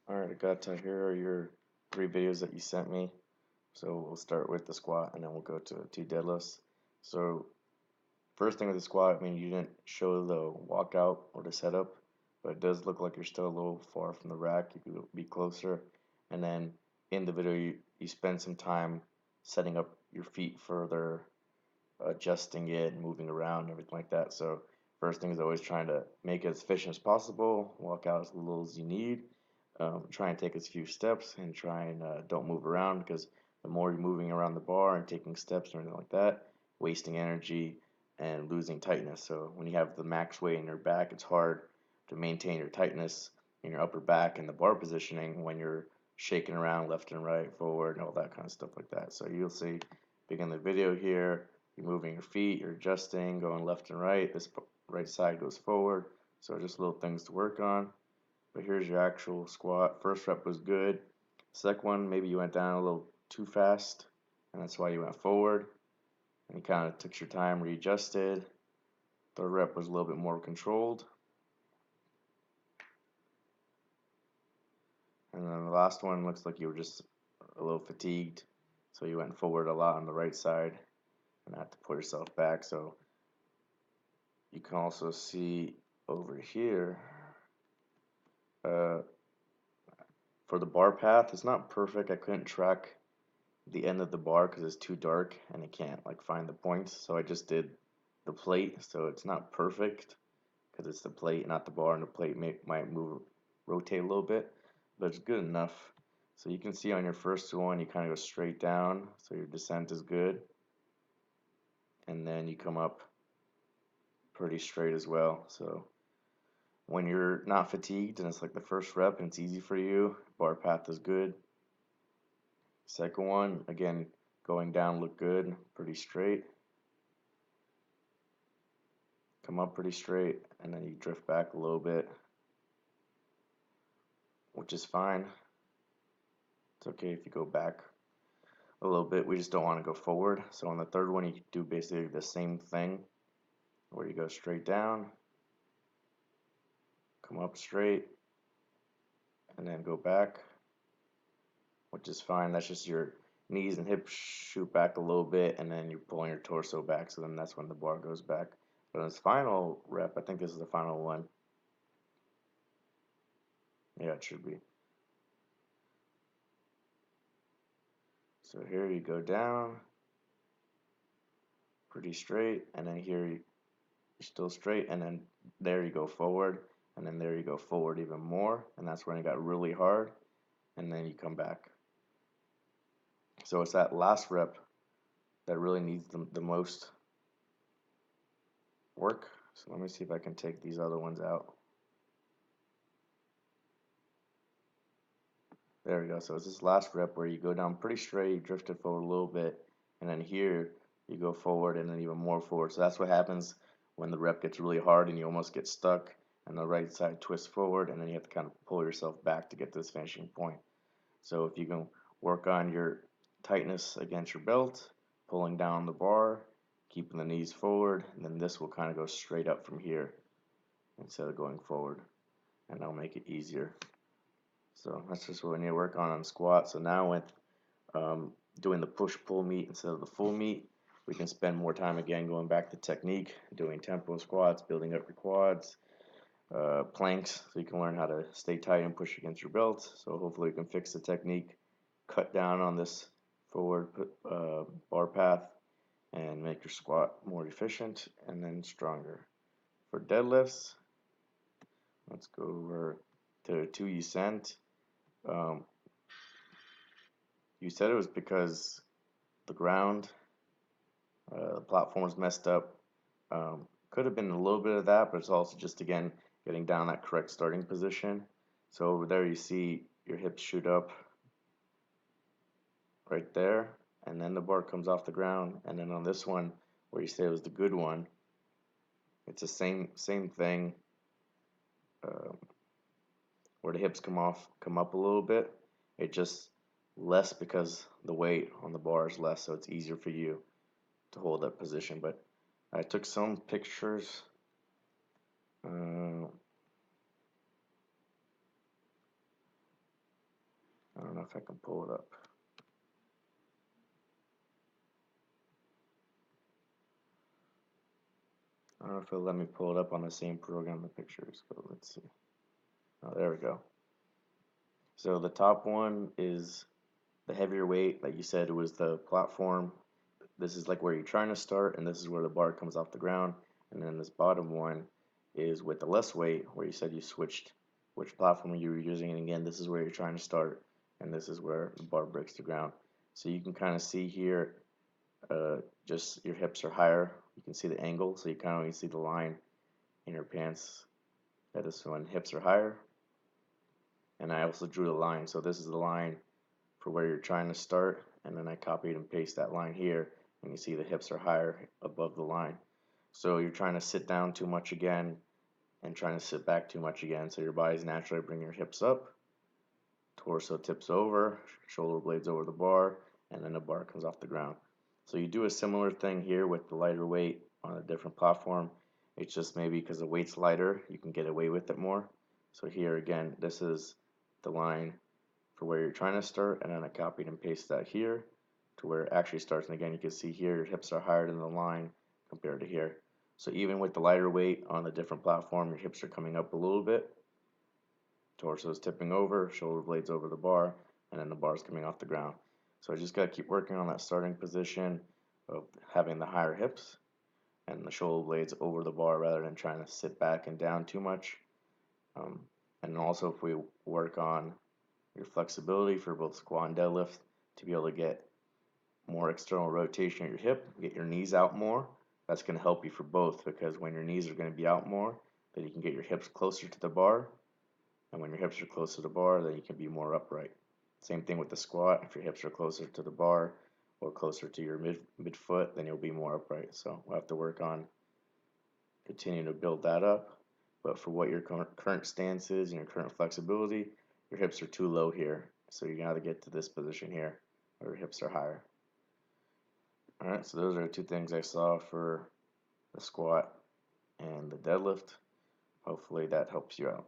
Alright, Agata, here are your 3 videos that you sent me. So we'll start with the squat and then we'll go to 2 deadlifts. So first thing with the squat, I mean you didn't show the walkout or the setup, but it does look like you're still a little far from the rack. You could be closer. And then in the video you spend some time setting up your feet further, adjusting it, moving around, everything like that. So first thing is always trying to make it as efficient as possible, walk out as little as you need, try and take as few steps, and try and don't move around, because the more you're moving around the bar and taking steps or anything like that, wasting energy and losing tightness. So when you have the max weight in your back, it's hard to maintain your tightness in your upper back and the bar positioning when you're shaking around left and right, forward, and all that kind of stuff like that. So you'll see, begin the video here, you're moving your feet, you're adjusting, going left and right. This right side goes forward. So just little things to work on. But here's your actual squat. First rep was good. Second one, maybe you went down a little too fast, and that's why you went forward. And you kind of took your time, readjusted. Third rep was a little bit more controlled. And then the last one looks like you were just a little fatigued. So you went forward a lot on the right side and had to pull yourself back. So you can also see over here, uh, for the bar path, it's not perfect. I couldn't track the end of the bar because it's too dark and I can't like find the points. So I just did the plate. So it's not perfect because it's the plate, not the bar, and the plate might move, rotate a little bit, but it's good enough. So you can see on your first one, you kind of go straight down, so your descent is good, and then you come up pretty straight as well. So when you're not fatigued and it's like the first rep and it's easy for you, bar path is good. Second one, again, going down look good, pretty straight. Come up pretty straight, and then you drift back a little bit, which is fine. It's okay if you go back a little bit. We just don't want to go forward. So on the third one, you do basically the same thing, where you go straight down, come up straight, and then go back, which is fine. That's just your knees and hips shoot back a little bit, and then you're pulling your torso back. So then that's when the bar goes back. But in this final rep, I think this is the final one. Yeah, it should be. So here you go down, pretty straight, and then here you're still straight, and then there you go forward, and then there you go forward even more, and that's when it got really hard, and then you come back. So it's that last rep that really needs the most work. So let me see if I can take these other ones out. There we go. So it's this last rep where you go down pretty straight, you drift it forward a little bit, and then here you go forward and then even more forward. So that's what happens when the rep gets really hard and you almost get stuck and the right side twists forward, and then you have to kind of pull yourself back to get to this finishing point. So if you can work on your tightness against your belt, pulling down the bar, keeping the knees forward, and then this will kind of go straight up from here instead of going forward, and that'll make it easier. So that's just what we need to work on squat. So now with doing the push-pull meet instead of the full meet, we can spend more time again going back to technique, doing tempo squats, building up your quads, planks, so you can learn how to stay tight and push against your belt. So hopefully you can fix the technique, cut down on this forward bar path, and make your squat more efficient and then stronger. For deadlifts, let's go over to 2 you sent. Um, you said it was because the ground, the platform was messed up. Could have been a little bit of that, but it's also just, again, getting down that correct starting position. So over there you see your hips shoot up right there, and then the bar comes off the ground. And then on this one, where you say it was the good one, it's the same thing, uh, where the hips come up a little bit. It just less because the weight on the bar is less, so it's easier for you to hold that position. But I took some pictures. Uh, know if I can pull it up. I don't know if it'll let me pull it up on the same program, the pictures, but let's see. Oh, there we go. So the top one is the heavier weight, like you said, it was the platform. This is like where you're trying to start, and this is where the bar comes off the ground. And then this bottom one is with the less weight, where you said you switched which platform you were using. And again, this is where you're trying to start, and this is where the bar breaks the ground. So you can kind of see here, just your hips are higher. You can see the angle, so you kind of only see the line in your pants. That is when hips are higher. And I also drew the line, so this is the line for where you're trying to start, and then I copied and pasted that line here, and you see the hips are higher above the line. So you're trying to sit down too much again and trying to sit back too much again, so your body's naturally bring your hips up, torso tips over, shoulder blades over the bar, and then the bar comes off the ground. So you do a similar thing here with the lighter weight on a different platform. It's just maybe because the weight's lighter, you can get away with it more. So here again, this is the line for where you're trying to start, and then I copied and pasted that here to where it actually starts. And again, you can see here your hips are higher than the line compared to here. So even with the lighter weight on the different platform, your hips are coming up a little bit, torso is tipping over, shoulder blades over the bar, and then the bar is coming off the ground. So I just got to keep working on that starting position of having the higher hips and the shoulder blades over the bar rather than trying to sit back and down too much. Um, and also if we work on your flexibility for both squat and deadlift to be able to get more external rotation at your hip, get your knees out more. That's going to help you for both, because when your knees are going to be out more, then you can get your hips closer to the bar, and when your hips are closer to the bar, then you can be more upright. Same thing with the squat. If your hips are closer to the bar or closer to your midfoot, then you'll be more upright. So we'll have to work on continuing to build that up. But for what your current stance is and your current flexibility, your hips are too low here. So you got to get to this position here where your hips are higher. Alright, so those are two things I saw for the squat and the deadlift. Hopefully that helps you out.